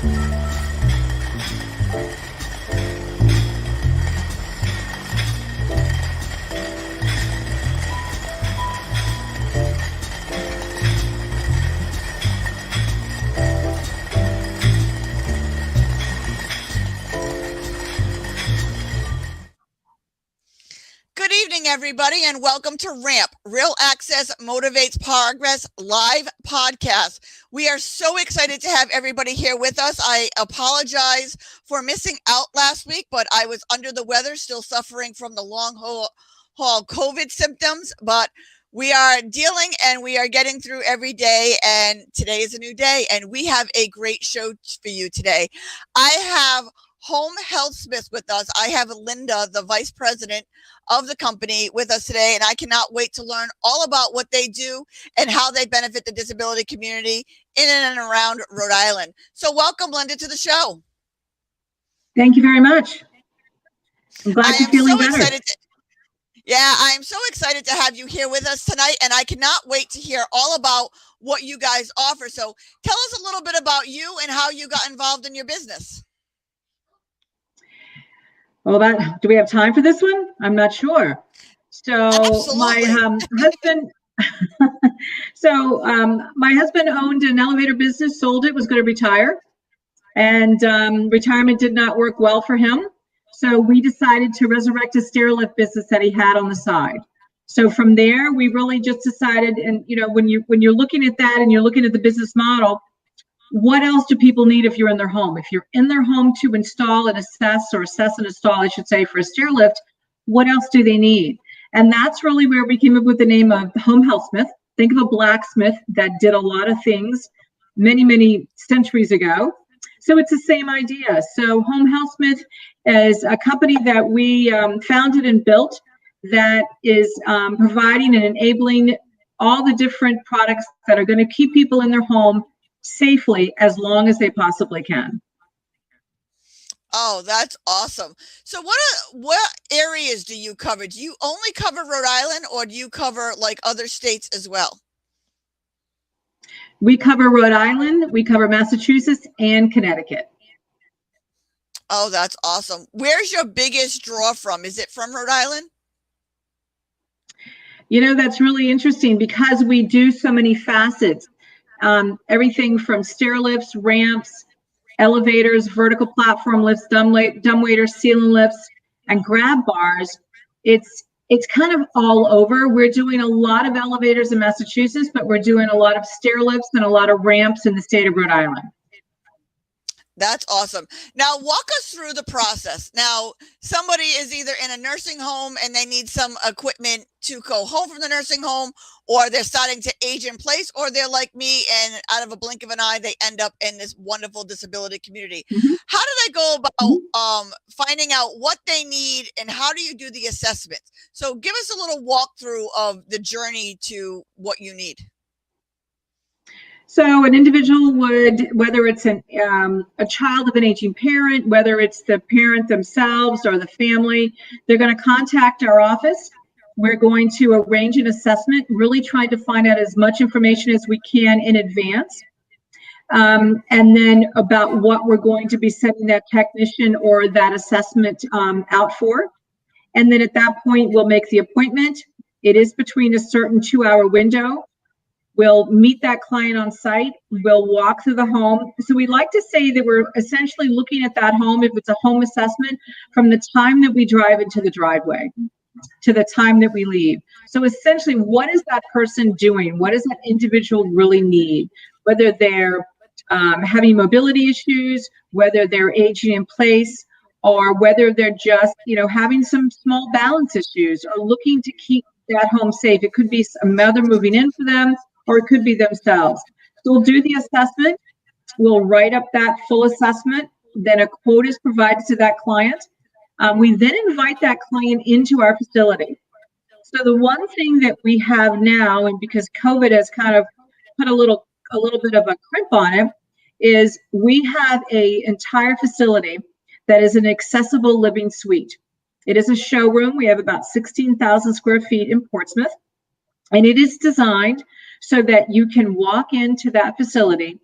Good evening, everybody, and welcome to RAMP, Real Access Motivates Progress live podcast. We are so excited to have everybody here with us. I apologize for missing out last week, but I was under the weather, still suffering from the long haul COVID symptoms, but we are dealing and we are getting through every day, and today is a new day, and we have a great show for you today. I have Home Health Smith with us. I have Linda, the vice president of the company, with us today, and I cannot wait to learn all about what they do and how they benefit the disability community in and around Rhode Island. So welcome, Linda, to the show. Thank you very much. I'm glad you're feeling better. I am so excited to have you here with us tonight, and I cannot wait to hear all about what you guys offer. So tell us a little bit about you and how you got involved in your business. Well, do we have time for this one? I'm not sure. So Absolutely. My husband, my husband owned an elevator business, sold it, was going to retire, and retirement did not work well for him. So we decided to resurrect a stairlift business that he had on the side. So from there, we really just decided, and when you're looking at that and you're looking at the business model, what else do people need if you're in their home? If you're in their home to install and assess and install, I should say, for a stair lift, what else do they need? And that's really where we came up with the name of Home Health Smith. Think of a blacksmith that did a lot of things many, many centuries ago. So it's the same idea. So Home Health Smith is a company that we founded and built that is providing and enabling all the different products that are going to keep people in their home safely as long as they possibly can. Oh, that's awesome. So what areas do you cover? Do you only cover Rhode Island, or do you cover like other states as well? We cover Rhode Island, we cover Massachusetts and Connecticut. Oh, that's awesome. Where's your biggest draw from? Is it from Rhode Island? That's really interesting because we do so many facets. Everything from stair lifts, ramps, elevators, vertical platform lifts, dumbwaiters, ceiling lifts, and grab bars. It's kind of all over. We're doing a lot of elevators in Massachusetts, but we're doing a lot of stair lifts and a lot of ramps in the state of Rhode Island. That's awesome. Now, walk us through the process. Now, somebody is either in a nursing home and they need some equipment to go home from the nursing home, or they're starting to age in place, or they're like me and out of a blink of an eye, they end up in this wonderful disability community. Mm-hmm. How do they go about finding out what they need, and how do you do the assessment? So give us a little walkthrough of the journey to what you need. So an individual would, whether it's a child of an aging parent, whether it's the parent themselves or the family, they're going to contact our office. We're going to arrange an assessment, really trying to find out as much information as we can in advance. And then about what we're going to be sending that technician or that assessment out for. And then at that point, we'll make the appointment. It is between a certain 2-hour window. We'll meet that client on site. We'll walk through the home. So we like to say that we're essentially looking at that home, if it's a home assessment, from the time that we drive into the driveway to the time that we leave. So essentially, what is that person doing? What does that individual really need? Whether they're having mobility issues, whether they're aging in place, or whether they're just, having some small balance issues or looking to keep that home safe. It could be a mother moving in for them, or it could be themselves. So we'll do the assessment. We'll write up that full assessment. Then a quote is provided to that client. We then invite that client into our facility. So the one thing that we have now, and because COVID has kind of put a little bit of a crimp on it, is we have an entire facility that is an accessible living suite. It is a showroom. We have about 16,000 square feet in Portsmouth, and it is designed so that you can walk into that facility,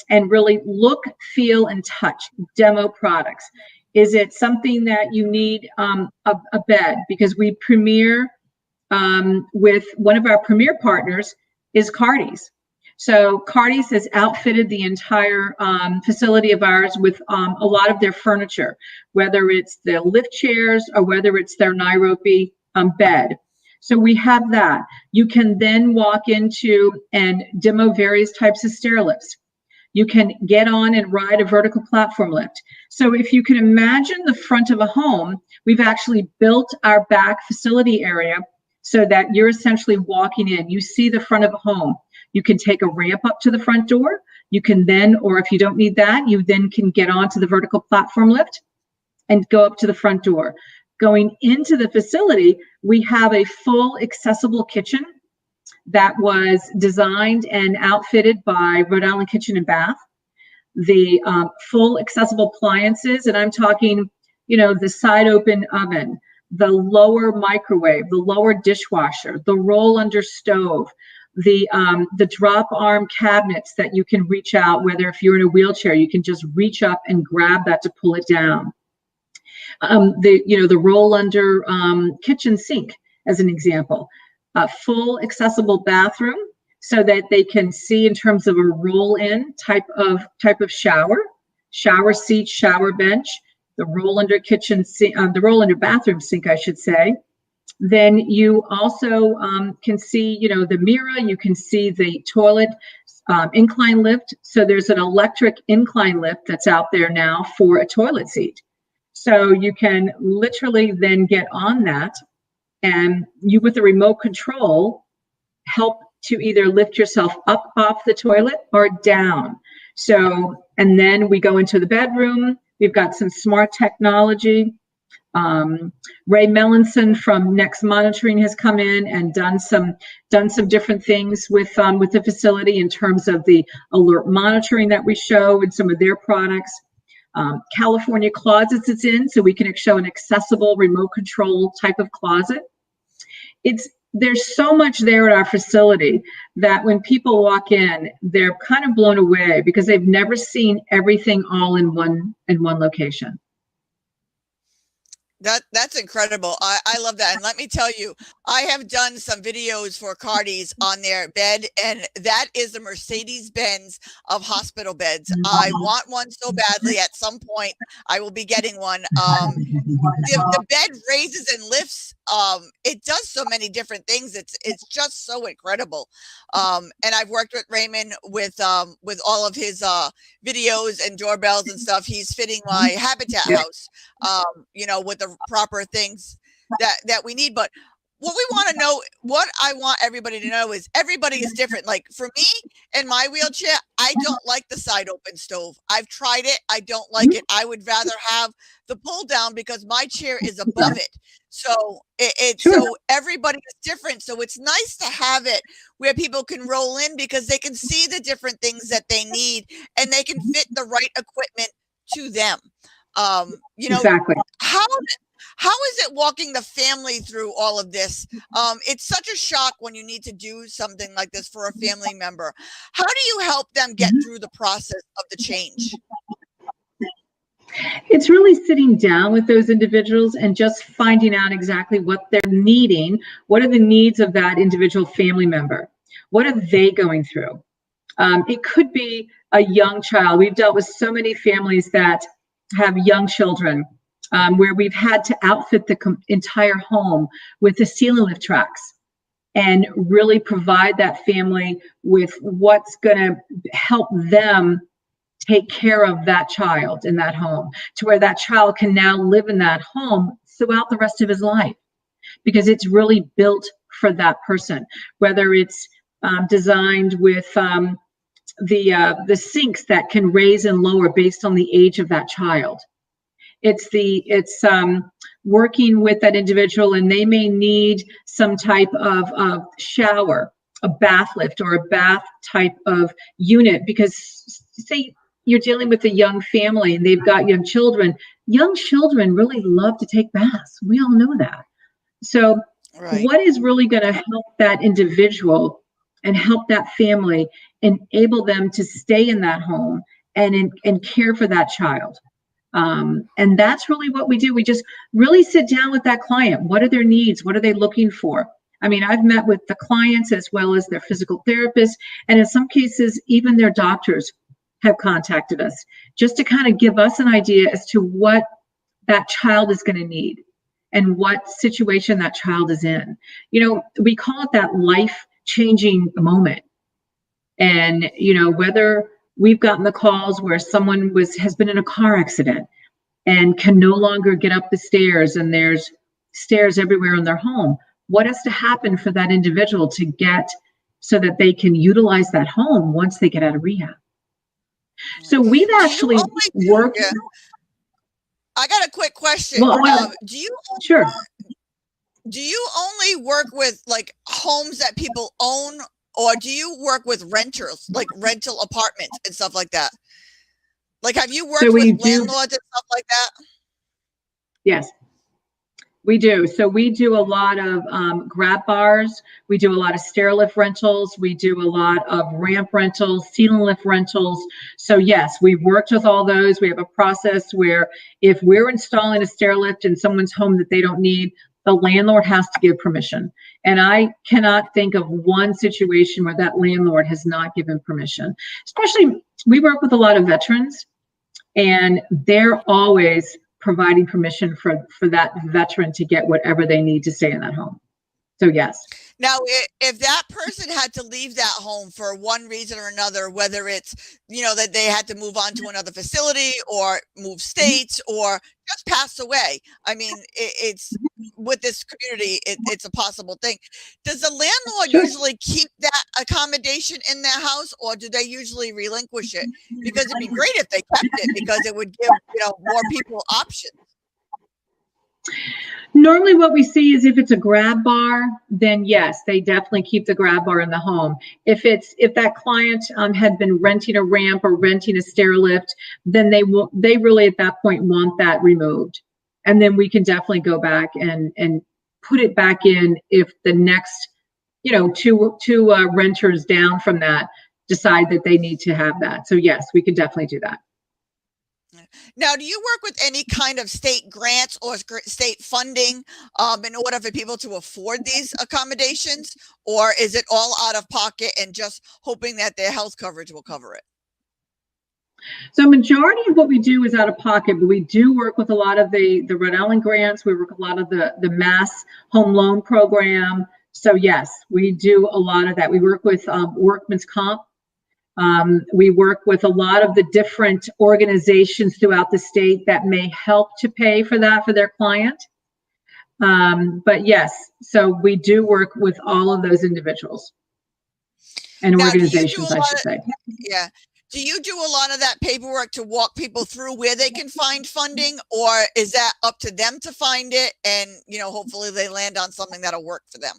and really look, feel, and touch demo products. Is it something that you need a bed? Because we premiere with one of our premier partners is Cardi's. So Cardi's has outfitted the entire facility of ours with a lot of their furniture, whether it's the lift chairs or whether it's their Nairobi bed. So we have that. You can then walk into and demo various types of stair lifts. You can get on and ride a vertical platform lift. So if you can imagine the front of a home, we've actually built our back facility area so that you're essentially walking in. You see the front of a home. You can take a ramp up to the front door. You can then, or if you don't need that, you then can get onto the vertical platform lift and go up to the front door. Going into the facility, we have a full accessible kitchen that was designed and outfitted by Rhode Island Kitchen and Bath. The full accessible appliances, and I'm talking, the side open oven, the lower microwave, the lower dishwasher, the roll under stove, the drop arm cabinets that you can reach out, whether if you're in a wheelchair, you can just reach up and grab that to pull it down. The roll under kitchen sink, as an example. A full accessible bathroom so that they can see in terms of a roll-in type of shower seat, shower bench, the roll under kitchen sink, the roll under bathroom sink, I should say. Then you also can see, the mirror. You can see the toilet incline lift. So there's an electric incline lift that's out there now for a toilet seat. So you can literally then get on that, and you, with the remote control, help to either lift yourself up off the toilet or down. So, and then we go into the bedroom. We've got some smart technology. Ray Melanson from Next Monitoring has come in and done some different things with the facility in terms of the alert monitoring that we show and some of their products. California Closets it's in, so we can show an accessible remote control type of closet. There's so much there at our facility that when people walk in, they're kind of blown away because they've never seen everything all in one location. That's incredible. I love that. And let me tell you, I have done some videos for Cardi's on their bed, and that is the Mercedes-Benz of hospital beds. I want one so badly. At some point, I will be getting one. The bed raises and lifts. It does so many different things. It's just so incredible. And I've worked with Raymond with all of his videos and doorbells and stuff. He's fitting my Habitat house, with the proper things that we need. But what we want to know, what I want everybody to know is everybody is different. Like for me in my wheelchair, I don't like the side open stove. I've tried it. I don't like it. I would rather have the pull down because my chair is above it. So so everybody is different. So it's nice to have it where people can roll in because they can see the different things that they need and they can fit the right equipment to them. Exactly. How is it walking the family through all of this? It's such a shock when you need to do something like this for a family member. How do you help them get through the process of the change? It's really sitting down with those individuals and just finding out exactly what they're needing. What are the needs of that individual family member? What are they going through? It could be a young child. We've dealt with so many families that have young children where we've had to outfit the entire home with the ceiling lift tracks and really provide that family with what's going to help them take care of that child in that home, to where that child can now live in that home throughout the rest of his life, because it's really built for that person, whether it's designed with the sinks that can raise and lower based on the age of that child. It's working with that individual, and they may need some type of shower, a bath lift, or a bath type of unit, because say you're dealing with a young family and they've got young children. Young children really love to take baths. We all know that. So what is really going to help that individual and help that family, enable them to stay in that home and care for that child. And that's really what we do. We just really sit down with that client. What are their needs? What are they looking for? I mean, I've met with the clients as well as their physical therapists, and in some cases, even their doctors have contacted us just to kind of give us an idea as to what that child is going to need and what situation that child is in. You know, we call it that life-changing moment. And, you know, whether we've gotten the calls where someone has been in a car accident and can no longer get up the stairs and there's stairs everywhere in their home. What has to happen for that individual to get so that they can utilize that home once they get out of rehab? So we've actually worked. Yeah. I got a quick question. Well, sure. Do you only work with like homes that people own, or do you work with renters, like rental apartments and stuff like that? Like, have you worked with landlords and stuff like that? Yes, we do. So we do a lot of grab bars. We do a lot of stair lift rentals. We do a lot of ramp rentals, ceiling lift rentals. So yes, we've worked with all those. We have a process where if we're installing a stair lift in someone's home that they don't need, the landlord has to give permission. And I cannot think of one situation where that landlord has not given permission. Especially, we work with a lot of veterans, and they're always providing permission for that veteran to get whatever they need to stay in that home. So yes. Now, if that person had to leave that home for one reason or another, whether it's, you know, that they had to move on to another facility or move states or just pass away. I mean, it's with this community, it's a possible thing. Does the landlord usually keep that accommodation in their house, or do they usually relinquish it? Because it'd be great if they kept it, because it would give, you know, more people options. Normally what we see is if it's a grab bar, then yes, they definitely keep the grab bar in the home. If that client had been renting a ramp or renting a stair lift, then they really at that point want that removed. And then we can definitely go back and put it back in if the next, you know, two renters down from that decide that they need to have that. So yes, we can definitely do that. Now, do you work with any kind of state grants or state funding in order for people to afford these accommodations, or is it all out of pocket and just hoping that their health coverage will cover it? So majority of what we do is out of pocket, but we do work with a lot of the Rhode Island grants. We work with a lot of the Mass Home Loan Program. So yes, we do a lot of that. We work with Workman's Comp. We work with a lot of the different organizations throughout the state that may help to pay for that for their client. But yes, so we do work with all of those individuals and now, organizations, I should say. Yeah. Do you do a lot of that paperwork to walk people through where they can find funding, or is that up to them to find it and, you know, hopefully they land on something that'll work for them?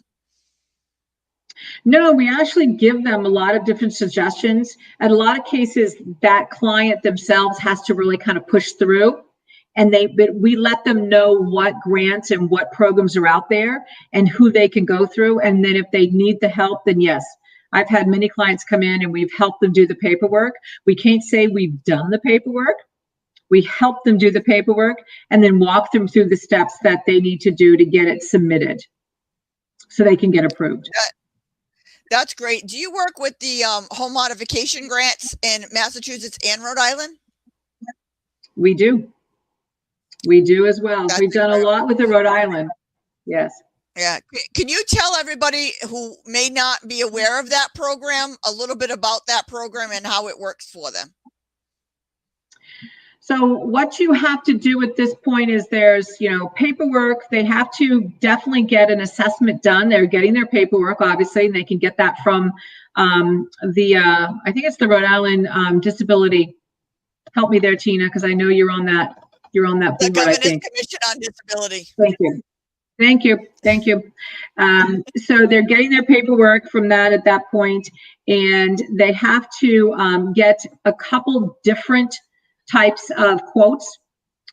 No, we actually give them a lot of different suggestions. And a lot of cases, that client themselves has to really kind of push through. And we let them know what grants and what programs are out there and who they can go through. And then if they need the help, then yes, I've had many clients come in and we've helped them do the paperwork. We can't say we've done the paperwork. We help them do the paperwork and then walk them through the steps that they need to do to get it submitted so they can get approved. That's great. Do you work with the home modification grants in Massachusetts and Rhode Island? We do. We do as well. We've done a lot with the Rhode Island. Yes. Yeah. Can you tell everybody who may not be aware of that program a little bit about that program and how it works for them? So what you have to do at this point is there's, you know, paperwork. They have to definitely get an assessment done. They're getting their paperwork, obviously, and they can get that from I think it's the Rhode Island Disability. Help me there, Tina, because I know you're on that. You're on that board, I think. The Commission on Disability. Thank you. Thank you. Thank you. So they're getting their paperwork from that at that point, and they have to get a couple different types of quotes,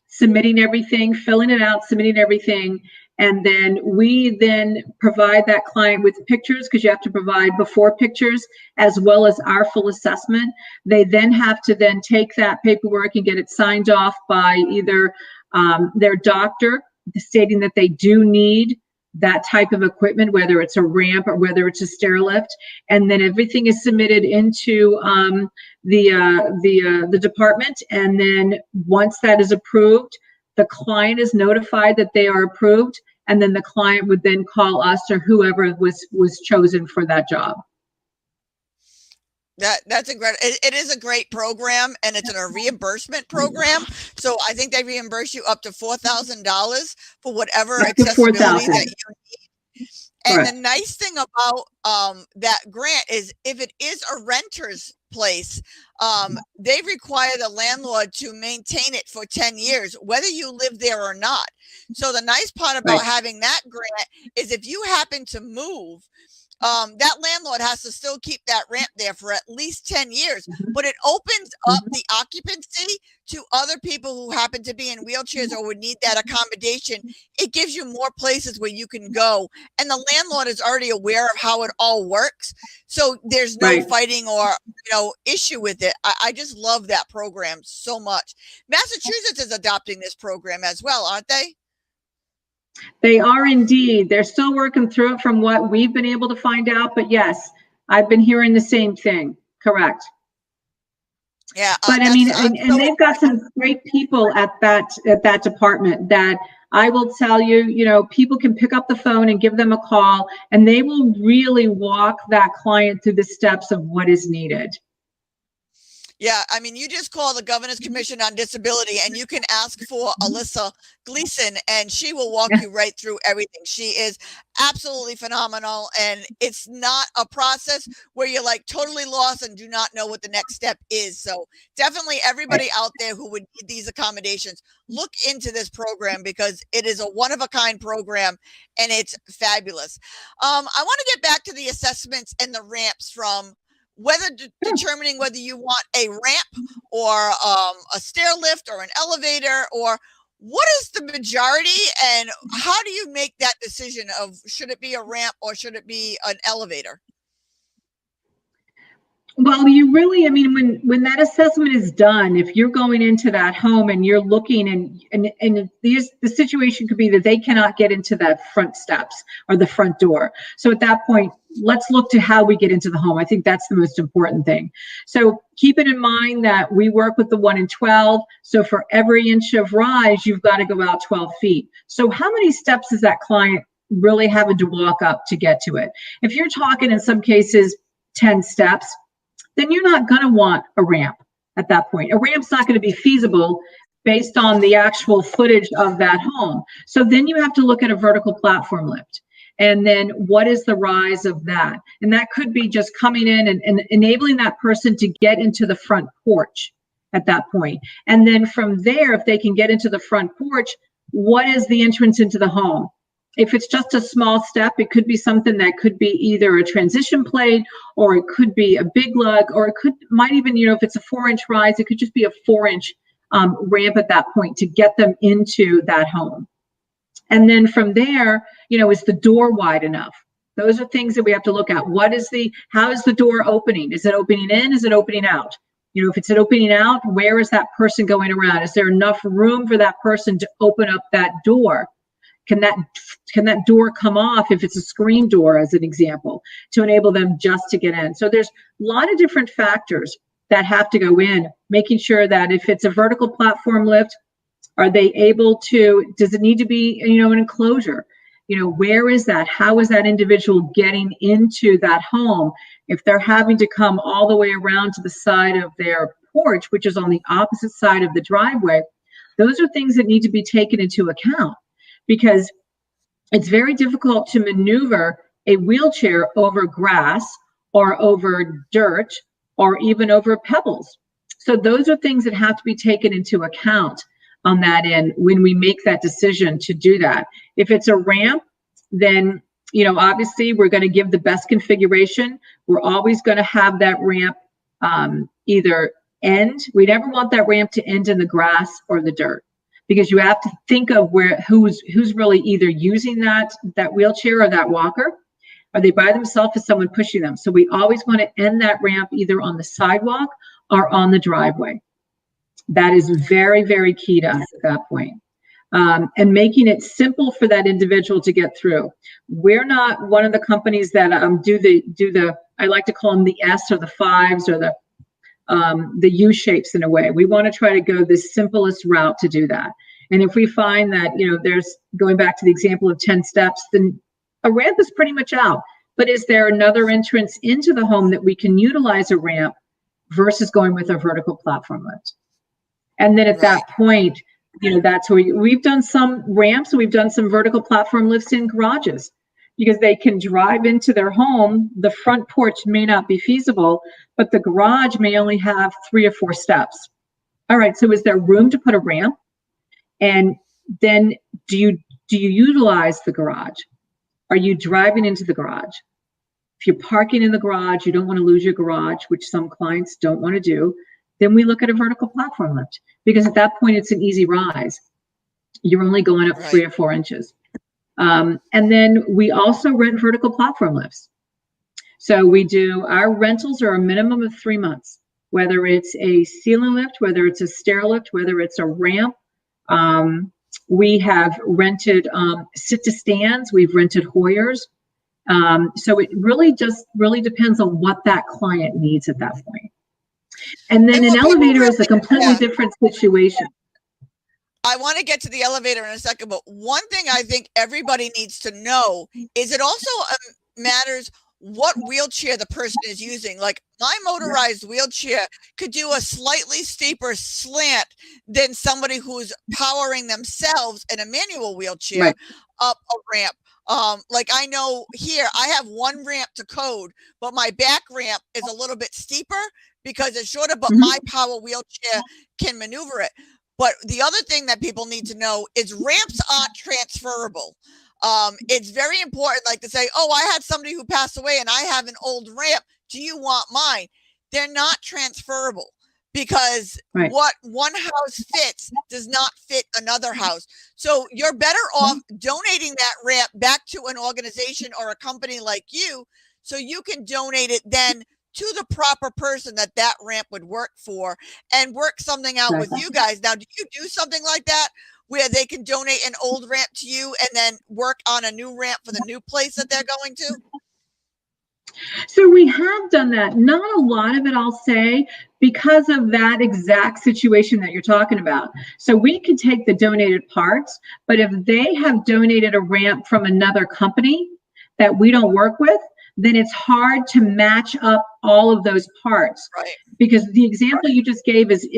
submitting everything, filling it out, submitting everything, And then we then provide that client with pictures, because you have to provide before pictures as well as our full assessment. They then have to then take that paperwork and get it signed off by either their doctor, stating that they do need that type of equipment, whether it's a ramp or whether it's a stair lift. And then everything is submitted into the department. And then once that is approved, the client is notified that they are approved, and then the client would then call us or whoever was chosen for that job. That's a great, it is a great program, and it's a reimbursement program. So I think they reimburse you up to $4,000 for whatever accessibility that you need. And Correct. the nice thing about that grant is if it is a renter's place, they require the landlord to maintain it for 10 years, whether you live there or not. So the nice part about having that grant is if you happen to move, that landlord has to still keep that ramp there for at least 10 years, but it opens up the occupancy to other people who happen to be in wheelchairs or would need that accommodation. It gives you more places where you can go, and the landlord is already aware of how it all works. So there's no fighting or, issue with it. I just love that program so much. Massachusetts is adopting this program as well, aren't they? They are indeed. They're still working through it from what we've been able to find out. But yes, I've been hearing the same thing. Correct. Yeah. But I mean, and they've got some great people at that department that I will tell you, people can pick up the phone and give them a call, and they will really walk that client through the steps of what is needed. Yeah, I mean, you just call the Governor's Commission on Disability and you can ask for Alyssa Gleason, and she will walk you right through everything. She is absolutely phenomenal, and it's not a process where you're like totally lost and do not know what the next step is. So definitely everybody out there who would need these accommodations, look into this program because it is a one-of-a-kind program and it's fabulous. I want to get back to the assessments and the ramps from whether determining whether you want a ramp or a stair lift or an elevator, or what is the majority, and how do you make that decision of should it be a ramp or should it be an elevator? Well, you really, I mean, when that assessment is done, if you're going into that home and you're looking and the situation could be that they cannot get into that front steps or the front door. So at that point, let's look to how we get into the home. I think that's the most important thing. So keep it in mind that we work with the 1 in 12. So for every inch of rise, you've got to go out 12 feet. So how many steps is that client really having to walk up to get to it? If you're talking in some cases 10 steps, then you're not going to want a ramp at that point. A ramp's not going to be feasible based on the actual footage of that home. So then you have to look at a vertical platform lift. And then what is the rise of that? And that could be just coming in and enabling that person to get into the front porch at that point. And then from there, if they can get into the front porch, what is the entrance into the home? If it's just a small step, it could be something that could be either a transition plate, or it could be a big lug, or it might even, if it's a 4-inch rise, it could just be a 4-inch ramp at that point to get them into that home. And then from there, is the door wide enough? Those are things that we have to look at. How is the door opening? Is it opening in? Is it opening out? If it's an opening out, where is that person going around? Is there enough room for that person to open up that door? Can that door come off if it's a screen door, as an example, to enable them just to get in? So there's a lot of different factors that have to go in, making sure that if it's a vertical platform lift, are they able to, does it need to be, an enclosure? Where is that? How is that individual getting into that home? If they're having to come all the way around to the side of their porch, which is on the opposite side of the driveway, those are things that need to be taken into account, because it's very difficult to maneuver a wheelchair over grass or over dirt or even over pebbles. So those are things that have to be taken into account on that end when we make that decision to do that. If it's a ramp, then, obviously we're going to give the best configuration. We're always going to have that ramp either end. We never want that ramp to end in the grass or the dirt. because you have to think of who's really either using that wheelchair or that walker. Are they by themselves? Is someone pushing them? So we always want to end that ramp either on the sidewalk or on the driveway. That is very, very key to us at that point. And making it simple for that individual to get through. We're not one of the companies that do the I like to call them the S or the fives or the U shapes in a way. We want to try to go the simplest route to do that. And if we find that, there's, going back to the example of 10 steps, then a ramp is pretty much out. But is there another entrance into the home that we can utilize a ramp versus going with a vertical platform lift? And then at that point, that's where we've done some ramps, and we've done some vertical platform lifts in garages, because they can drive into their home. The front porch may not be feasible, but the garage may only have 3 or 4 steps. All right, so is there room to put a ramp? And then do you utilize the garage? Are you driving into the garage? If you're parking in the garage, you don't want to lose your garage, which some clients don't want to do, then we look at a vertical platform lift, because at that point it's an easy rise. You're only going up 3 or 4 inches. And then we also rent vertical platform lifts. So our rentals are a minimum of 3 months, whether it's a ceiling lift, whether it's a stair lift, whether it's a ramp. We have rented sit to stands. We've rented Hoyers. So it really depends on what that client needs at that point. And then an elevator is a completely different situation. I want to get to the elevator in a second, but one thing I think everybody needs to know is it also matters what wheelchair the person is using. Like my motorized wheelchair could do a slightly steeper slant than somebody who's powering themselves in a manual wheelchair up a ramp. Like I know here I have one ramp to code, but my back ramp is a little bit steeper because it's shorter, but my power wheelchair can maneuver it. But the other thing that people need to know is ramps aren't transferable. It's very important, like to say, oh, I had somebody who passed away and I have an old ramp. Do you want mine? They're not transferable, because what one house fits does not fit another house. So you're better off donating that ramp back to an organization or a company like you, so you can donate it then to the proper person that ramp would work for, and work something out with you guys. Now, do you do something like that where they can donate an old ramp to you and then work on a new ramp for the new place that they're going to? So we have done that. Not a lot of it, I'll say, because of that exact situation that you're talking about. So we could take the donated parts, but if they have donated a ramp from another company that we don't work with, then it's hard to match up all of those parts. Because the example you just gave is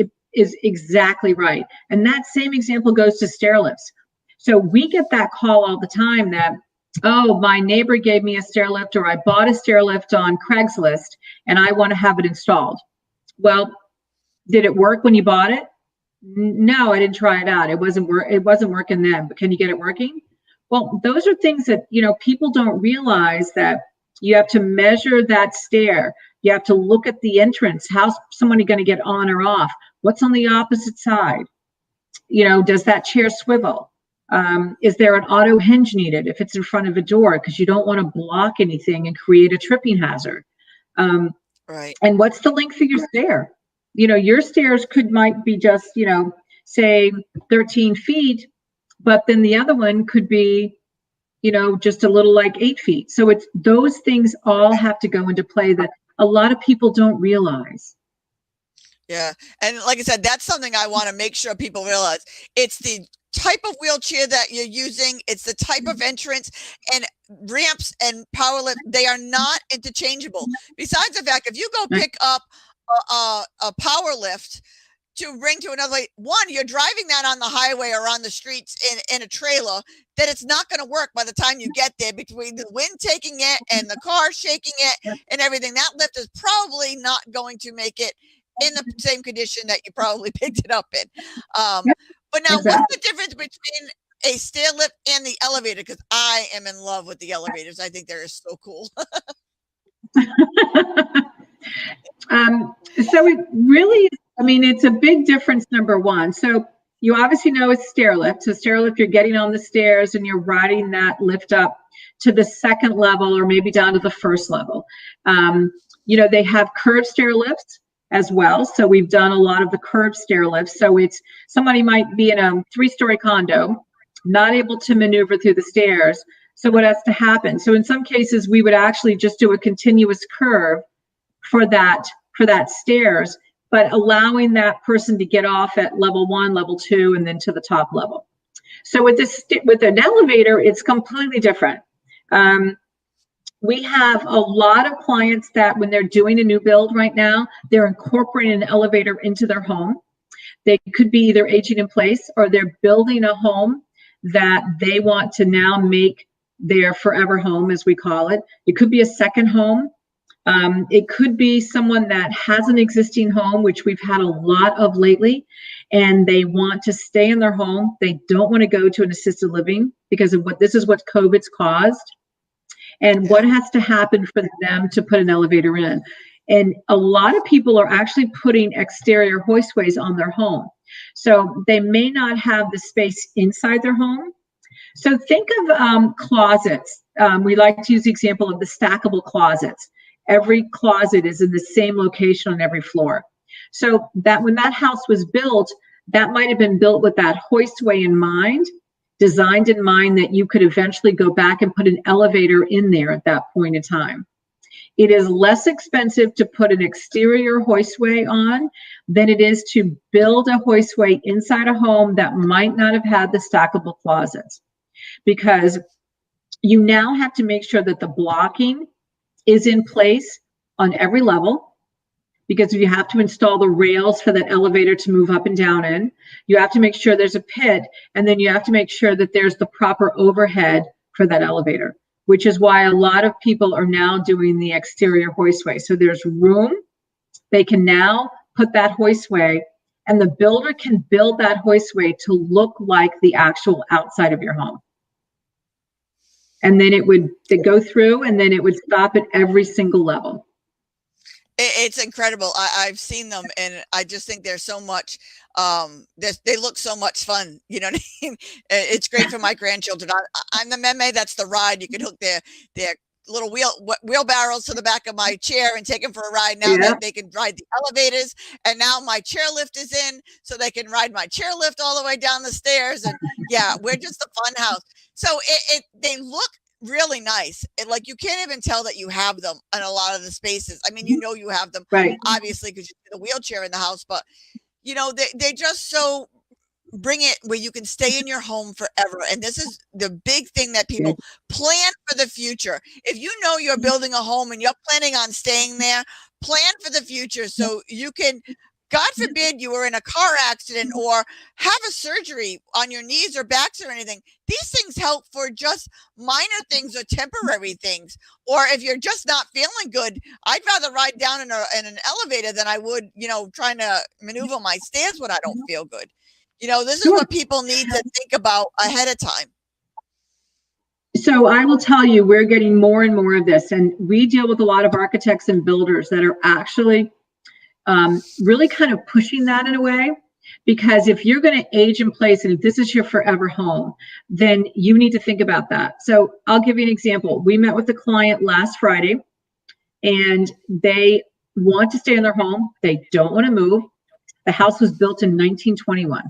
exactly right. And that same example goes to stair lifts. So we get that call all the time that, oh, my neighbor gave me a stair lift, or I bought a stair lift on Craigslist and I want to have it installed. Well, did it work when you bought it? No, I didn't try it out. It wasn't working then, but can you get it working? Well, those are things that, people don't realize, that you have to measure that stair. You have to look at the entrance. How's somebody going to get on or off? What's on the opposite side? Does that chair swivel? Is there an auto hinge needed if it's in front of a door, because you don't want to block anything and create a tripping hazard? And what's the length of your stair? Your stairs might be just, say 13 feet, but then the other one could be, just a little like 8 feet. So it's those things all have to go into play that a lot of people don't realize. Yeah. And like I said, that's something I want to make sure people realize. It's the type of wheelchair that you're using. It's the type of entrance, and ramps and power lift, they are not interchangeable. Besides the fact, if you go pick up a power lift to bring to another way, one, you're driving that on the highway or on the streets in a trailer, that it's not going to work by the time you get there, between the wind taking it and the car shaking it and everything. That lift is probably not going to make it in the same condition that you probably picked it up in. But now, what's the difference between a stair lift and the elevator? Because I am in love with the elevators. I think they're so cool. So it really, it's a big difference, number one. So you obviously know it's stair lift. So stair lift, you're getting on the stairs and you're riding that lift up to the second level or maybe down to the first level. They have curved stair lifts as well. So we've done a lot of the curved stair lifts. So it's somebody might be in a 3-story condo, not able to maneuver through the stairs. So what has to happen? So in some cases, we would actually just do a continuous curve for that stairs, but allowing that person to get off at level 1, level 2, and then to the top level. So with an elevator, it's completely different. We have a lot of clients that when they're doing a new build right now, they're incorporating an elevator into their home. They could be either aging in place or they're building a home that they want to now make their forever home, as we call it. It could be a second home. It could be someone that has an existing home, which we've had a lot of lately, and they want to stay in their home. They don't want to go to an assisted living because of what COVID's caused. And what has to happen for them to put an elevator in. And a lot of people are actually putting exterior hoistways on their home. So they may not have the space inside their home. So think of closets. We like to use the example of the stackable closets. Every closet is in the same location on every floor. So that when that house was built, that might have been built with that hoistway in mind, designed in mind that you could eventually go back and put an elevator in there at that point in time. It is less expensive to put an exterior hoistway on than it is to build a hoistway inside a home that might not have had the stackable closets, because you now have to make sure that the blocking is in place on every level, because you have to install the rails for that elevator to move up and down in. You have to make sure there's a pit, and then you have to make sure that there's the proper overhead for that elevator, which is why a lot of people are now doing the exterior hoistway. So there's room. They can now put that hoistway, and the builder can build that hoistway to look like the actual outside of your home. And then they'd go through, and then it would stop at every single level. It's incredible. I've seen them, and I just think there's so much. They look so much fun. You know what I mean? It's great for my grandchildren. I'm the meme. That's the ride. You can hook their little wheelbarrows to the back of my chair and take them for a ride. Now that they can ride the elevators, and now my chairlift is in, so they can ride my chairlift all the way down the stairs. And yeah, we're just a fun house. So they look really nice. Like you can't even tell that you have them in a lot of the spaces. I mean, you have them, right? Obviously, because you have the wheelchair in the house, but they just so bring it where you can stay in your home forever. And this is the big thing that people plan for the future. If you know you're building a home and you're planning on staying there, plan for the future so you can, God forbid you were in a car accident or have a surgery on your knees or backs or anything. These things help for just minor things or temporary things. Or if you're just not feeling good, I'd rather ride down in an elevator than I would, trying to maneuver my stairs when I don't feel good. This is what people need to think about ahead of time. So I will tell you, we're getting more and more of this. And we deal with a lot of architects and builders that are actually really kind of pushing that in a way, because if you're going to age in place and if this is your forever home, then you need to think about that. So I'll give you an example. We met with a client last Friday, and they want to stay in their home. They don't want to move. The house was built in 1921.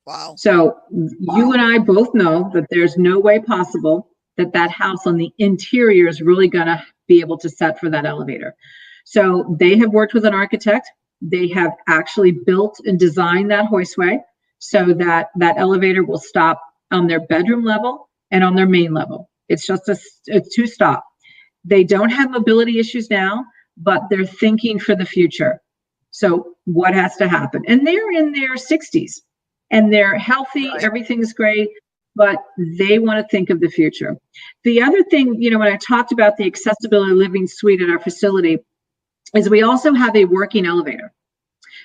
Wow. So you and I both know that there's no way possible that house on the interior is really going to be able to set for that elevator. So they have worked with an architect. They have actually built and designed that hoistway so that elevator will stop on their bedroom level and on their main level. It's just a two-stop. They don't have mobility issues now, but they're thinking for the future. So what has to happen? And they're in their 60s and they're healthy. Right. Everything's great, but they want to think of the future. The other thing, when I talked about the accessibility living suite at our facility, is we also have a working elevator.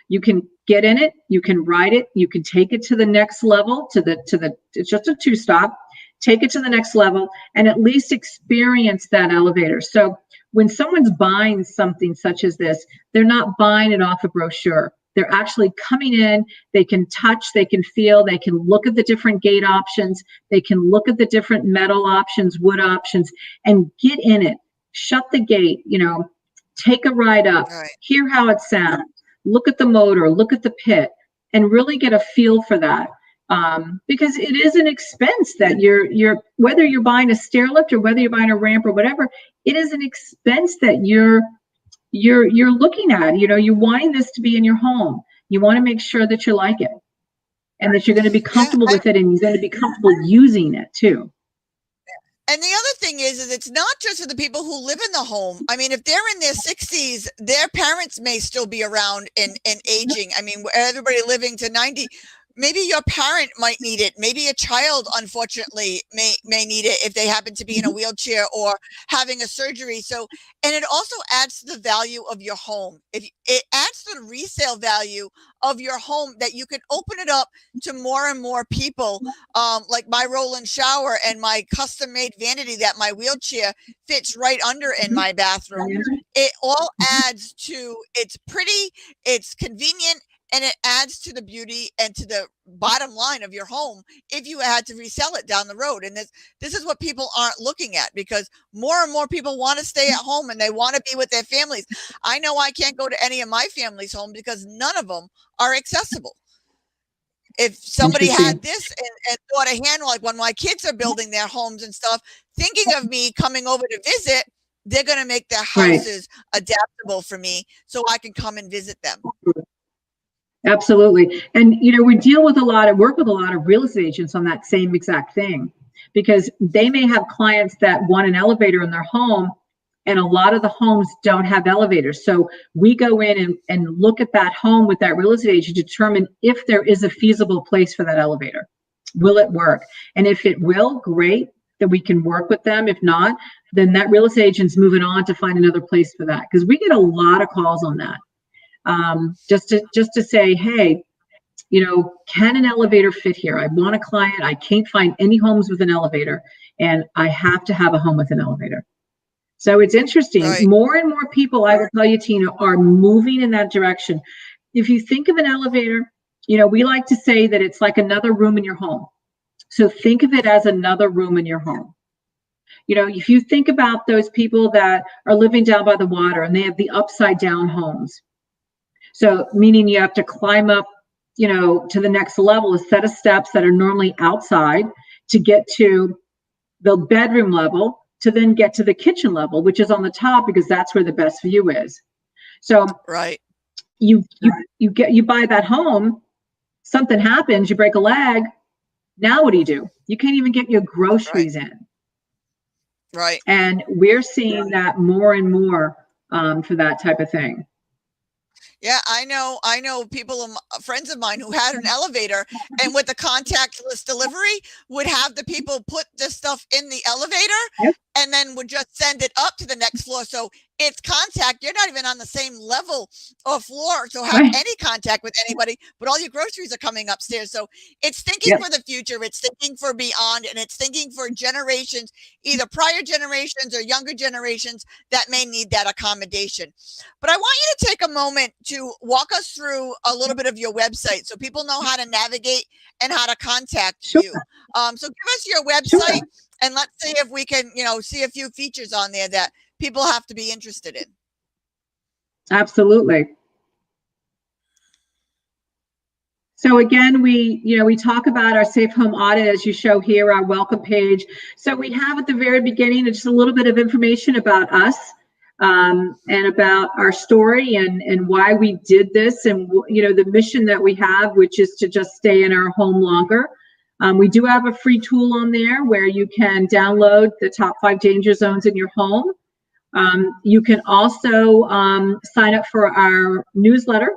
You can get in it, you can ride it, you can take it to the next level, it's just a two-stop, take it to the next level and at least experience that elevator. So when someone's buying something such as this, they're not buying it off a brochure. They're actually coming in, they can touch, they can feel, they can look at the different gate options, they can look at the different metal options, wood options, and get in it. Shut the gate, take a ride up, Right. hear how it sounds, look at the motor, look at the pit, and really get a feel for that. Because it is an expense that you're whether you're buying a stair lift or whether you're buying a ramp or whatever, it is an expense that you're looking at. You're wanting this to be in your home. You want to make sure that you like it and that you're going to be comfortable with it, and you're going to be comfortable using it too. And the other thing is it's not just for the people who live in the home. I mean, if they're in their 60s, their parents may still be around and aging. I mean, everybody living to 90. Maybe your parent might need it. Maybe a child, unfortunately, may need it if they happen to be in a wheelchair or having a surgery. So, and it also adds to the value of your home. It adds to the resale value of your home, that you can open it up to more and more people, like my roll-in shower and my custom-made vanity that my wheelchair fits right under in my bathroom. It all adds to, it's pretty, it's convenient, and it adds to the beauty and to the bottom line of your home if you had to resell it down the road. And this is what people aren't looking at, because more and more people want to stay at home and they want to be with their families. I know I can't go to any of my family's home because none of them are accessible. If somebody had this and thought a handle, like when my kids are building their homes and stuff, thinking of me coming over to visit, they're going to make their houses adaptable for me so I can come and visit them. Absolutely. And, we work with a lot of real estate agents on that same exact thing, because they may have clients that want an elevator in their home, and a lot of the homes don't have elevators. So we go in and look at that home with that real estate agent to determine if there is a feasible place for that elevator. Will it work? And if it will, great, that we can work with them. If not, then that real estate agent's moving on to find another place for that, because we get a lot of calls on that. Just to say, hey, can an elevator fit here? I want a client. I can't find any homes with an elevator, and I have to have a home with an elevator. So it's interesting. Right. More and more people, I will tell you, Tina, are moving in that direction. If you think of an elevator, we like to say that it's like another room in your home. So think of it as another room in your home. If you think about those people that are living down by the water and they have the upside down homes. So meaning you have to climb up, to the next level, a set of steps that are normally outside to get to the bedroom level, to then get to the kitchen level, which is on the top, because that's where the best view is. So right. You buy that home, something happens, you break a leg. Now what do? You can't even get your groceries in. Right. And we're seeing that more and more for that type of thing. Yeah, I know people, friends of mine who had an elevator, and with the contactless delivery would have the people put the stuff in the elevator and then would just send it up to the next floor. So it's contact. You're not even on the same level or floor to have any contact with anybody, but all your groceries are coming upstairs. So it's thinking for the future. It's thinking for beyond, and it's thinking for generations, either prior generations or younger generations that may need that accommodation. But I want you to take a moment to walk us through a little bit of your website so people know how to navigate and how to contact you. So give us your website and let's see if we can, see a few features on there that people have to be interested in. Absolutely. So again, we talk about our safe home audit, as you show here, our welcome page. So we have at the very beginning just a little bit of information about us and about our story and why we did this, and the mission that we have, which is to just stay in our home longer. We do have a free tool on there where you can download the top 5 danger zones in your home. You can also sign up for our newsletter.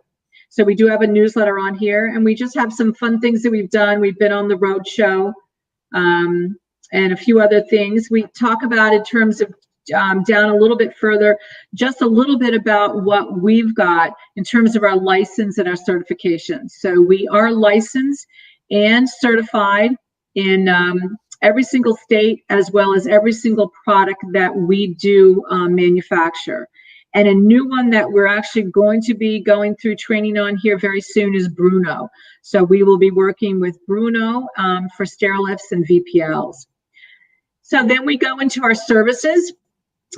So we do have a newsletter on here, and we just have some fun things that we've done. We've been on the road show and a few other things. We talk about, in terms of down a little bit further, just a little bit about what we've got in terms of our license and our certifications. So we are licensed and certified in every single state, as well as every single product that we do manufacture. And a new one that we're actually going to be going through training on here very soon is Bruno. So we will be working with Bruno for Sterilifts and VPLs. So then we go into our services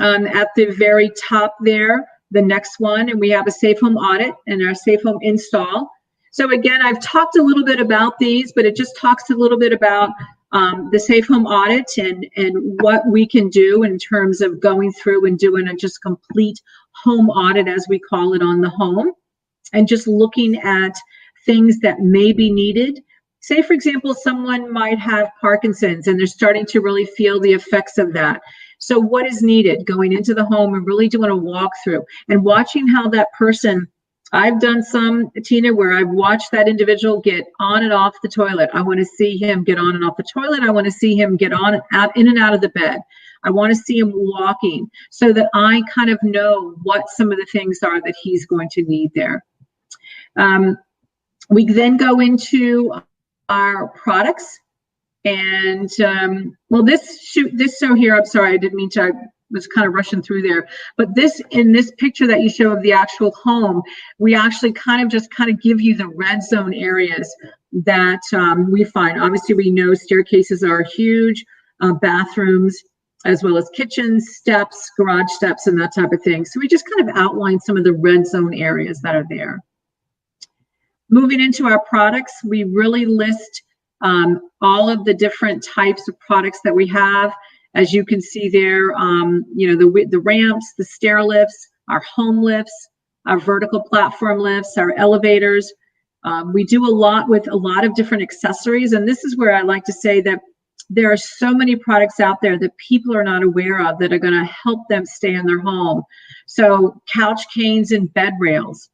at the very top there, the next one, and we have a safe home audit and our safe home install. So again, I've talked a little bit about these, but it just talks a little bit about the safe home audit and what we can do in terms of going through and doing a just complete home audit, as we call it, on the home, and just looking at things that may be needed. Say, for example, someone might have Parkinson's and they're starting to really feel the effects of that. So what is needed? Going into the home and really doing a walkthrough and watching how that person, I've done some, Tina, where I've watched that individual get on and off the toilet. I want to see him get on and off the toilet. I want to see him get on and out, in and out of the bed. I want to see him walking so that I kind of know what some of the things are that he's going to need there. We then go into our products, and well, this show here, I'm sorry, I didn't mean to, I was kind of rushing through there, but this, in this picture that you show of the actual home, we actually kind of give you the red zone areas that we find. Obviously, we know staircases are huge, bathrooms, as well as kitchens, steps, garage steps, and that type of thing. So we just kind of outline some of the red zone areas that are there. Moving into our products, we really list all of the different types of products that we have. As you can see there, you know, the ramps, the stair lifts, our home lifts, our vertical platform lifts, our elevators. We do a lot with a lot of different accessories. And this is where I like to say that there are so many products out there that people are not aware of that are going to help them stay in their home. So couch canes and bed rails.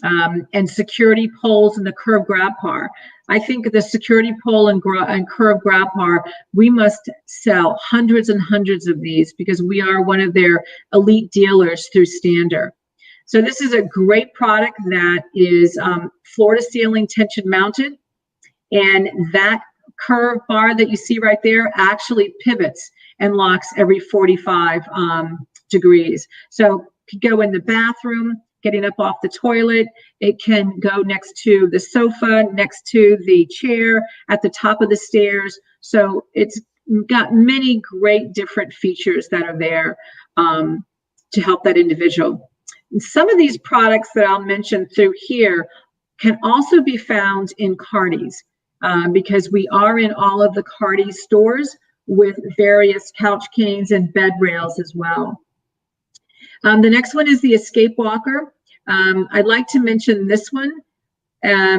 And security poles and the curved grab bar. I think the security pole and curved grab bar, we must sell hundreds and hundreds of these because we are one of their elite dealers through Stander. So this is a great product that is floor to ceiling tension mounted, and that curved bar that you see right there actually pivots and locks every 45 degrees. So you could go in the bathroom, getting up off the toilet. It can go next to the sofa, next to the chair, at the top of the stairs. So it's got many great different features that are there to help that individual. And some of these products that I'll mention through here can also be found in Cardi's because we are in all of the Cardi's stores with various couch canes and bed rails as well. The next one is the Escape Walker. I'd like to mention this one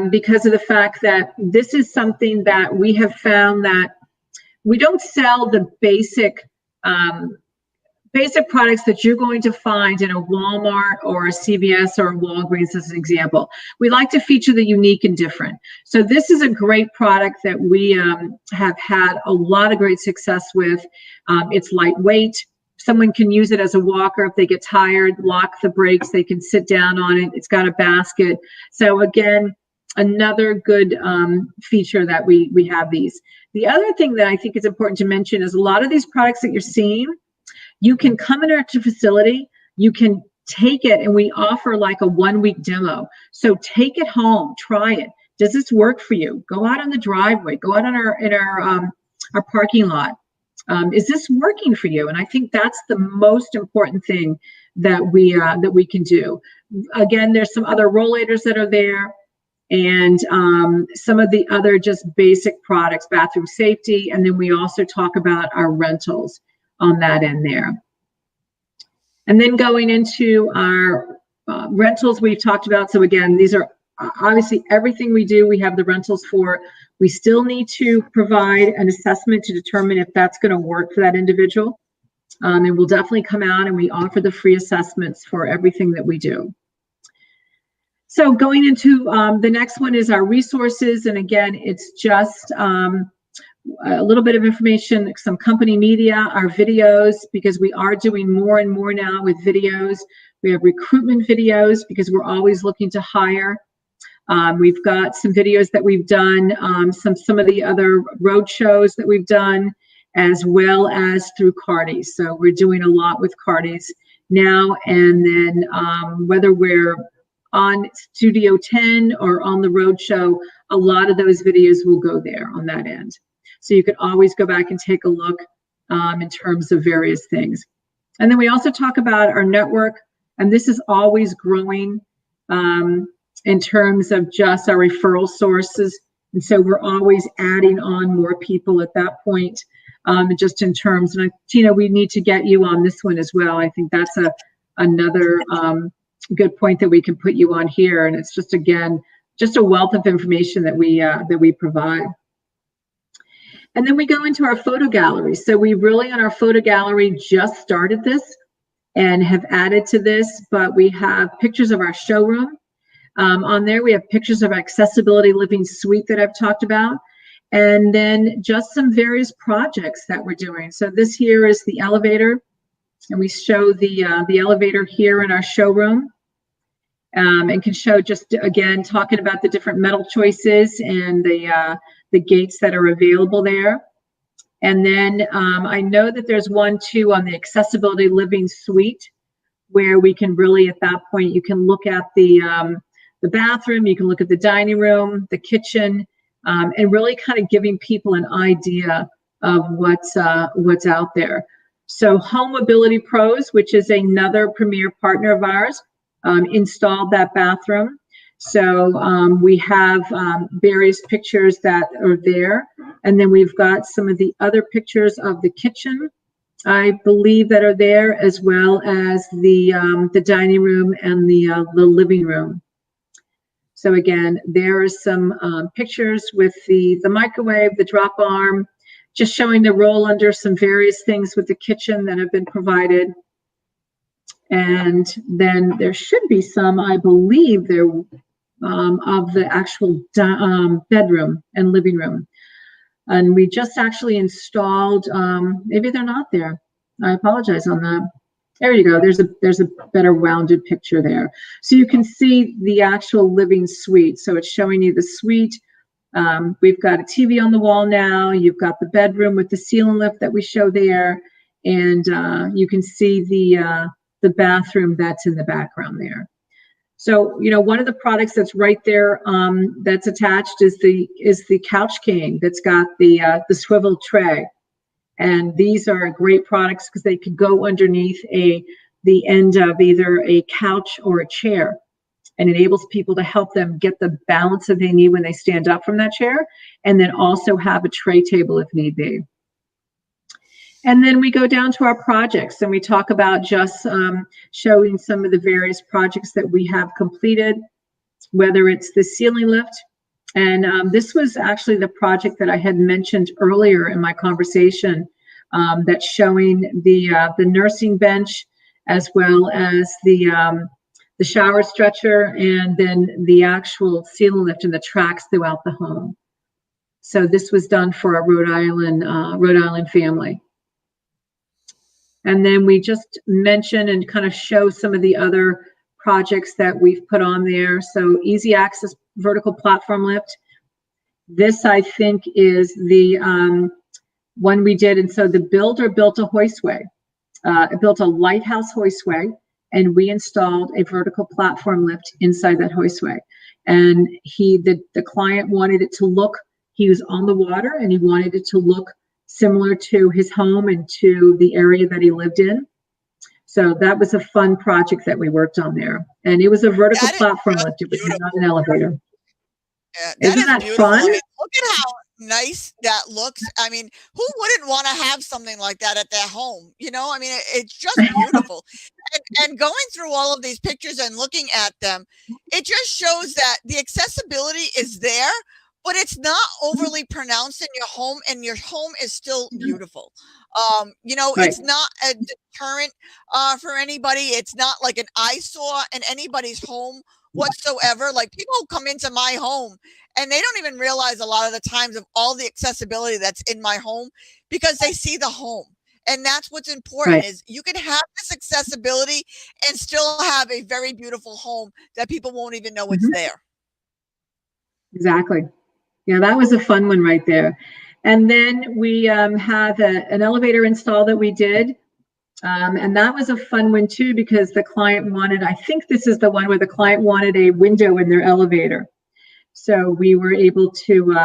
because of the fact that this is something that we have found that we don't sell the basic products that you're going to find in a Walmart or a CVS or a Walgreens, as an example. We like to feature the unique and different. So this is a great product that we have had a lot of great success with. It's lightweight. Someone can use it as a walker if they get tired, lock the brakes, they can sit down on it. It's got a basket. So again, another good feature that we have these. The other thing that I think is important to mention is a lot of these products that you're seeing, you can come into our facility, you can take it, and we offer like a 1-week demo. So take it home, try it. Does this work for you? Go out on the driveway, go out on our parking lot. Is this working for you? And I think that's the most important thing that we can do. Again, there's some other rollators that are there, and some of the other just basic products, bathroom safety, and then we also talk about our rentals on that end there. And then going into our rentals, we've talked about. So again, these are obviously everything we do, we have the rentals for. We still need to provide an assessment to determine if that's going to work for that individual. And we'll definitely come out and we offer the free assessments for everything that we do. So going into the next one is our resources. And again, it's just a little bit of information, some company media, our videos, because we are doing more and more now with videos. We have recruitment videos because we're always looking to hire. We've got some videos that we've done, some of the other road shows that we've done, as well as through Cardi's. So we're doing a lot with Cardi's now and then, whether we're on Studio 10 or on the road show, a lot of those videos will go there on that end. So you can always go back and take a look in terms of various things. And then we also talk about our network, and this is always growing in terms of just our referral sources. And so we're always adding on more people at that point, just in terms, and Tina, we need to get you on this one as well. I think that's another good point that we can put you on here. And it's just, again, just a wealth of information that we provide. And then we go into our photo gallery. So we really, on our photo gallery, just started this and have added to this, but we have pictures of our showroom. On there, we have pictures of our accessibility living suite that I've talked about, and then just some various projects that we're doing. So this here is the elevator, and we show the elevator here in our showroom, and can show just, again, talking about the different metal choices and the gates that are available there. And then I know that there's one too on the accessibility living suite, where we can really, at that point, you can look at the bathroom, you can look at the dining room, the kitchen, and really kind of giving people an idea of what's out there. So Home Mobility Pros, which is another premier partner of ours, installed that bathroom. So we have various pictures that are there. And then we've got some of the other pictures of the kitchen, I believe, that are there, as well as the dining room and the living room. So again, there are some pictures with the microwave, the drop arm, just showing the roll under, some various things with the kitchen that have been provided. And then there should be some, I believe, there of the actual bedroom and living room. And we just actually installed, maybe they're not there. I apologize on that. There you go. There's a better rounded picture there. So you can see the actual living suite. So it's showing you the suite. We've got a TV on the wall now. You've got the bedroom with the ceiling lift that we show there. And you can see the bathroom that's in the background there. So, you know, one of the products that's right there that's attached is the Couch King that's got the swivel tray. And these are great products because they could go underneath the end of either a couch or a chair, and enables people to help them get the balance that they need when they stand up from that chair, and then also have a tray table if need be. And then we go down to our projects, and we talk about just showing some of the various projects that we have completed, whether it's the ceiling lift. And this was actually the project that I had mentioned earlier in my conversation, that's showing the nursing bench, as well as the shower stretcher, and then the actual ceiling lift and the tracks throughout the home. So this was done for a Rhode Island family. And then we just mention and kind of show some of the other projects that we've put on there. So easy access vertical platform lift. This, I think, is the one we did. And so the builder built a hoistway. It built a lighthouse hoistway, and we installed a vertical platform lift inside that hoistway. And the client wanted it to look, he was on the water, and he wanted it to look similar to his home and to the area that he lived in. So that was a fun project that we worked on there. And it was a vertical platform lift. It was not an elevator. Yeah, Isn't that beautiful. fun? I mean, look at how nice that looks. I mean, who wouldn't want to have something like that at their home? You know, I mean, it's just beautiful. And going through all of these pictures and looking at them, it just shows that the accessibility is there, but it's not overly pronounced in your home, and your home is still beautiful. You know, Right. it's not a deterrent for anybody. It's not like an eyesore in anybody's home whatsoever. Like, people who come into my home and they don't even realize a lot of the times of all the accessibility that's in my home, because they see the home. And that's what's important, Right. is you can have this accessibility and still have a very beautiful home that people won't even know it's there. Exactly. Yeah, that was a fun one right there. And then we have an elevator install that we did. And that was a fun one too, because the client wanted, I think this is the one where the client wanted a window in their elevator. So we were able to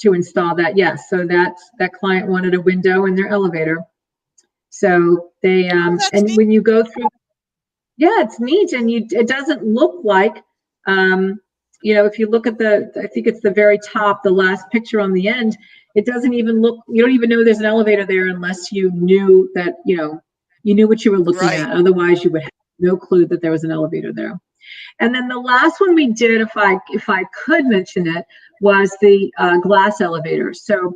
install that. Yes. So that client wanted a window in their elevator. So they, and neat. when you go through, yeah, it's neat. And it doesn't look like, if you look at I think it's the very top, the last picture on the end, it doesn't even look, you don't even know there's an elevator there unless you knew that, you knew what you were looking Right. at. Otherwise you would have no clue that there was an elevator there. And then the last one we did, if I could mention it, was the glass elevator. So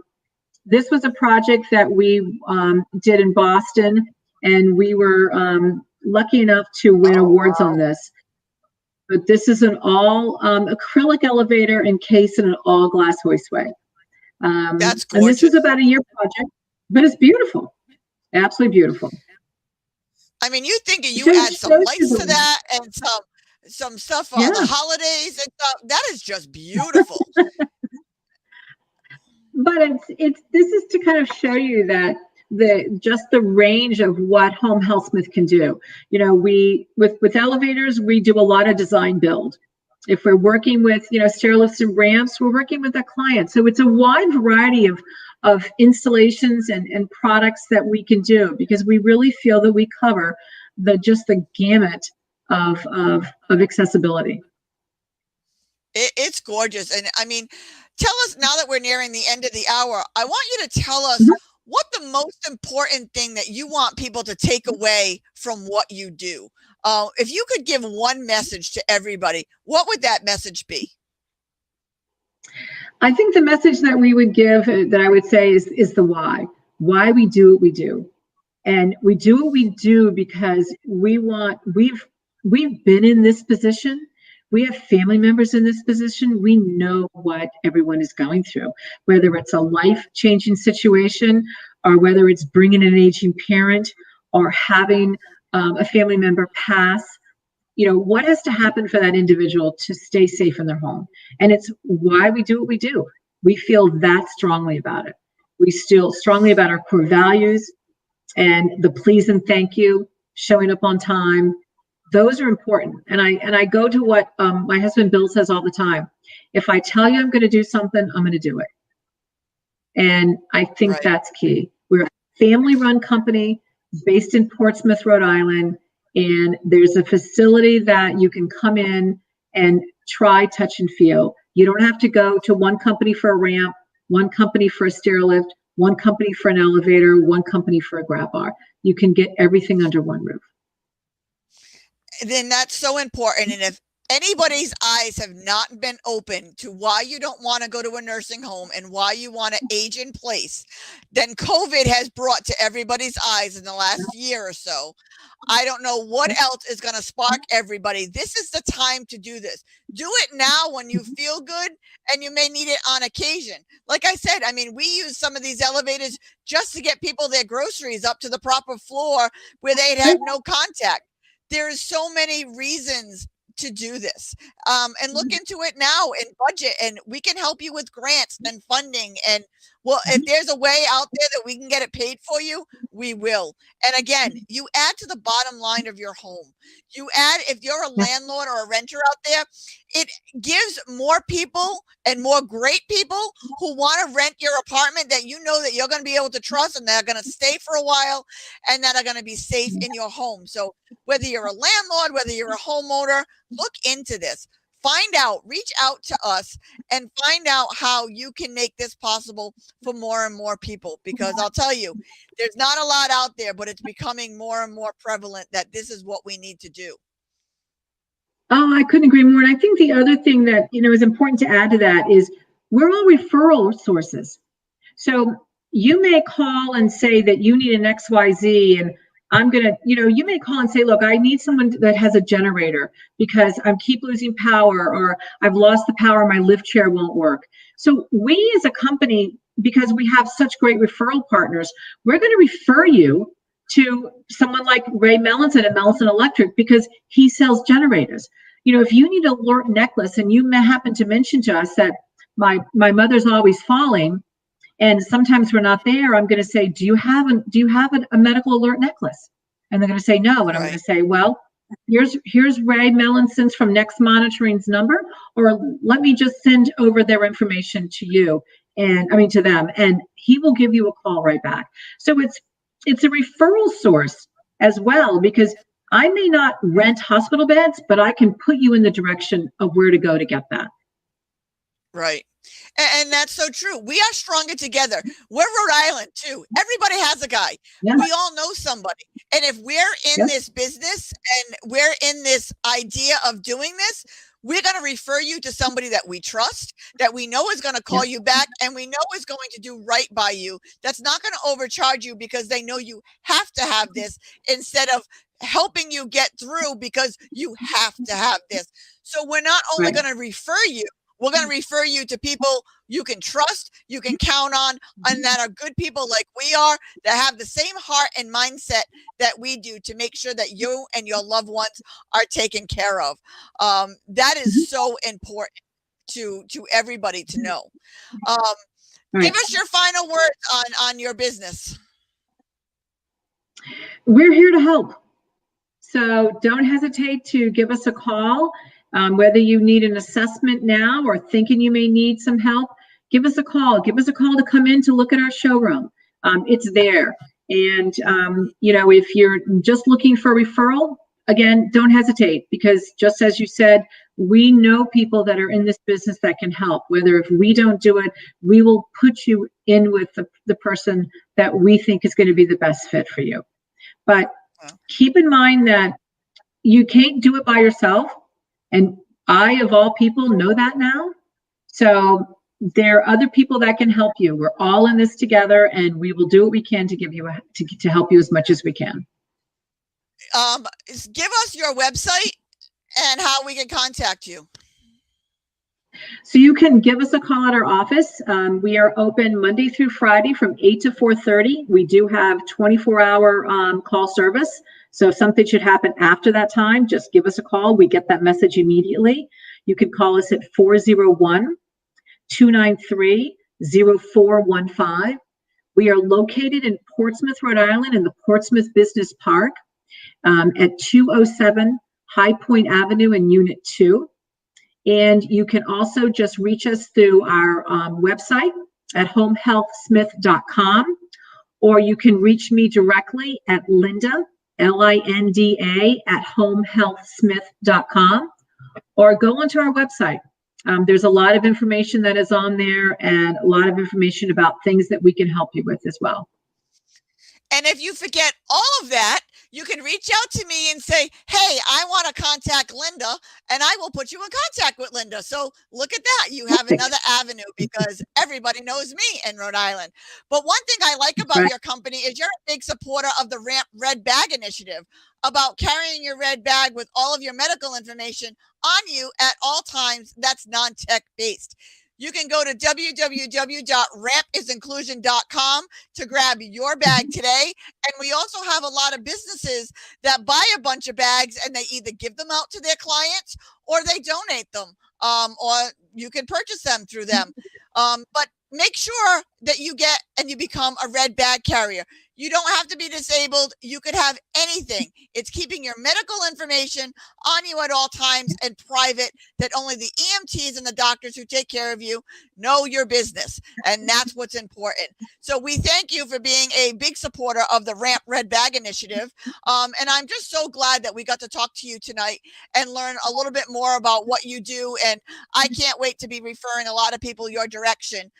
this was a project that we did in Boston, and we were lucky enough to win awards on this. But this is an all acrylic elevator encased in an all glass hoistway. That's gorgeous. And this was about a year project, but it's beautiful. Absolutely beautiful. I mean, you think you So it add some shows lights you to the- that and some stuff for Yeah. the holidays and stuff. That is just beautiful. But this is to kind of show you that the range of what Home Healthsmith can do. We with elevators, we do a lot of design build. If we're working with stair lifts and ramps, we're working with a client. So it's a wide variety of installations and products that we can do, because we really feel that we cover the gamut of accessibility. It's gorgeous. And I mean, tell us, now that we're nearing the end of the hour, I want you to tell us what the most important thing that you want people to take away from what you do. If you could give one message to everybody, what would that message be? I think the message that we would give, that I would say, is the why we do what we do. And we do what we do because we've been in this position. We have family members in this position. We know what everyone is going through, whether it's a life-changing situation, or whether it's bringing an aging parent, or having a family member pass. What has to happen for that individual to stay safe in their home? And it's why we do what we do. We feel that strongly about it. We feel strongly about our core values and the please and thank you, showing up on time. Those are important. And I go to what my husband Bill says all the time. If I tell you I'm going to do something, I'm going to do it. And I think that's key. We're a family-run company based in Portsmouth, Rhode Island, and there's a facility that you can come in and try, touch, and feel. You don't have to go to one company for a ramp, one company for a stair lift, one company for an elevator, one company for a grab bar. You can get everything under one roof. Then that's so important. And if anybody's eyes have not been open to why you don't want to go to a nursing home and why you want to age in place, then COVID has brought to everybody's eyes in the last year or so. I don't know what else is going to spark everybody. This is the time to do this. Do it now when you feel good, and you may need it on occasion. Like I said, I mean, we use some of these elevators just to get people their groceries up to the proper floor where they'd have no contact. There's so many reasons to do this, and look into it now and budget, and we can help you with grants and funding. And well, if there's a way out there that we can get it paid for you, we will. And again, you add to the bottom line of your home. You add, if you're a landlord or a renter out there, it gives more people and more great people who want to rent your apartment that you know that you're going to be able to trust, and they're going to stay for a while, and that are going to be safe in your home. So whether you're a landlord, whether you're a homeowner, look into this. Find out, reach out to us and find out how you can make this possible for more and more people, because I'll tell you, there's not a lot out there, but it's becoming more and more prevalent that this is what we need to do. Oh, I couldn't agree more. And I think the other thing that, is important to add to that is we're all referral sources. So you may call and say that you need an XYZ, and I'm going to, you may call and say, look, I need someone that has a generator because I keep losing power, or I've lost the power, my lift chair won't work. So we as a company, because we have such great referral partners, we're going to refer you to someone like Ray Melanson at Melanson Electric, because he sells generators. If you need a alert necklace and you happen to mention to us that my mother's always falling, And sometimes we're not there. I'm going to say, do you have a medical alert necklace? And they're going to say no. And I'm going to say, well, here's Ray Mellinson's from Next Monitoring's number, or let me just send over their information to you, and I mean to them, and he will give you a call right back. So it's a referral source as well, because I may not rent hospital beds, but I can put you in the direction of where to go to get that. Right. And that's so true. We are stronger together. We're Rhode Island too. Everybody has a guy. Yeah. We all know somebody. And if we're in this business and we're in this idea of doing this, we're going to refer you to somebody that we trust, that we know is going to call you back, and we know is going to do right by you. That's not going to overcharge you because they know you have to have this, instead of helping you get through because you have to have this. So we're not only going to refer you, we're going to refer you to people you can trust, you can count on, and that are good people like we are, that have the same heart and mindset that we do to make sure that you and your loved ones are taken care of. That is so important to everybody to know. Give us your final words on your business. We're here to help. So don't hesitate to give us a call. Whether you need an assessment now or thinking you may need some help, give us a call. Give us a call to come in to look at our showroom. It's there. And, if you're just looking for a referral, again, don't hesitate, because just as you said, we know people that are in this business that can help. Whether if we don't do it, we will put you in with the person that we think is going to be the best fit for you. But keep in mind that you can't do it by yourself. And I, of all people, know that now. So there are other people that can help you. We're all in this together, and we will do what we can to give you to help you as much as we can. Give us your website and how we can contact you. So you can give us a call at our office. We are open Monday through Friday from 8 to 4:30. We do have 24-hour call service. So if something should happen after that time, just give us a call. We get that message immediately. You can call us at 401-293-0415. We are located in Portsmouth, Rhode Island, in the Portsmouth Business Park at 207 High Point Avenue in Unit 2. And you can also just reach us through our website at homehealthsmith.com, or you can reach me directly at Linda, Linda at homehealthsmith.com, or go onto our website. There's a lot of information that is on there, and a lot of information about things that we can help you with as well. And if you forget all of that, you can reach out to me and say, hey, I want to contact Linda, and I will put you in contact with Linda. So look at that. You have another avenue, because everybody knows me in Rhode Island. But one thing I like about your company is you're a big supporter of the Ramp Red Bag Initiative, about carrying your red bag with all of your medical information on you at all times that's non-tech based. You can go to www.rampisinclusion.com to grab your bag today. And we also have a lot of businesses that buy a bunch of bags, and they either give them out to their clients or they donate them, or you can purchase them through them. But make sure that you get and you become a red bag carrier. You don't have to be disabled. You could have anything. It's keeping your medical information on you at all times and private, that only the EMTs and the doctors who take care of you know your business. And that's what's important. So we thank you for being a big supporter of the Ramp Red Bag Initiative. And I'm just so glad that we got to talk to you tonight and learn a little bit more about what you do. And I can't wait to be referring a lot of people your direction.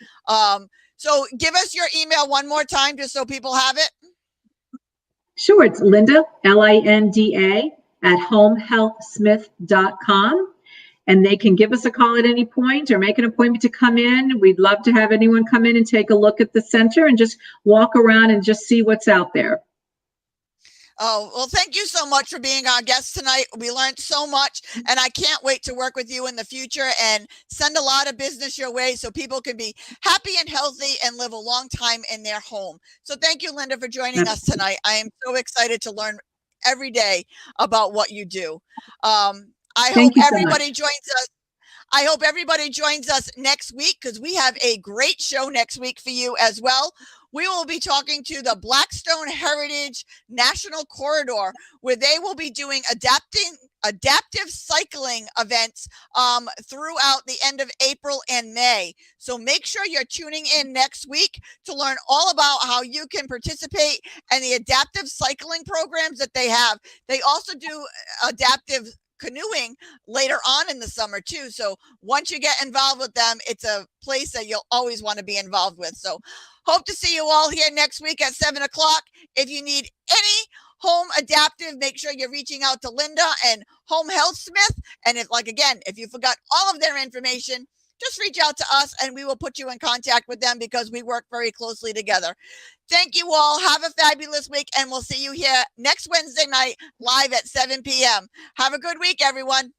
So give us your email one more time, just so people have it. Sure. It's Linda, Linda at homehealthsmith.com. And they can give us a call at any point or make an appointment to come in. We'd love to have anyone come in and take a look at the center and just walk around and just see what's out there. Oh, well, thank you so much for being our guest tonight. We learned so much, and I can't wait to work with you in the future and send a lot of business your way so people can be happy and healthy and live a long time in their home. So thank you, Linda, for joining us tonight. I am so excited to learn every day about what you do. I hope everybody joins us. I hope everybody joins us next week because we have a great show next week for you as well. We will be talking to the Blackstone Heritage National Corridor, where they will be doing adaptive cycling events throughout the end of April and May. So make sure you're tuning in next week to learn all about how you can participate in the adaptive cycling programs that they have. They also do adaptive canoeing later on in the summer too. So once you get involved with them, it's a place that you'll always want to be involved with. So hope to see you all here next week at 7:00. If you need any home adaptive, make sure you're reaching out to Linda and Home Health Smith. And if you forgot all of their information, just reach out to us and we will put you in contact with them because we work very closely together. Thank you all. Have a fabulous week, and we'll see you here next Wednesday night live at 7 p.m. Have a good week, everyone.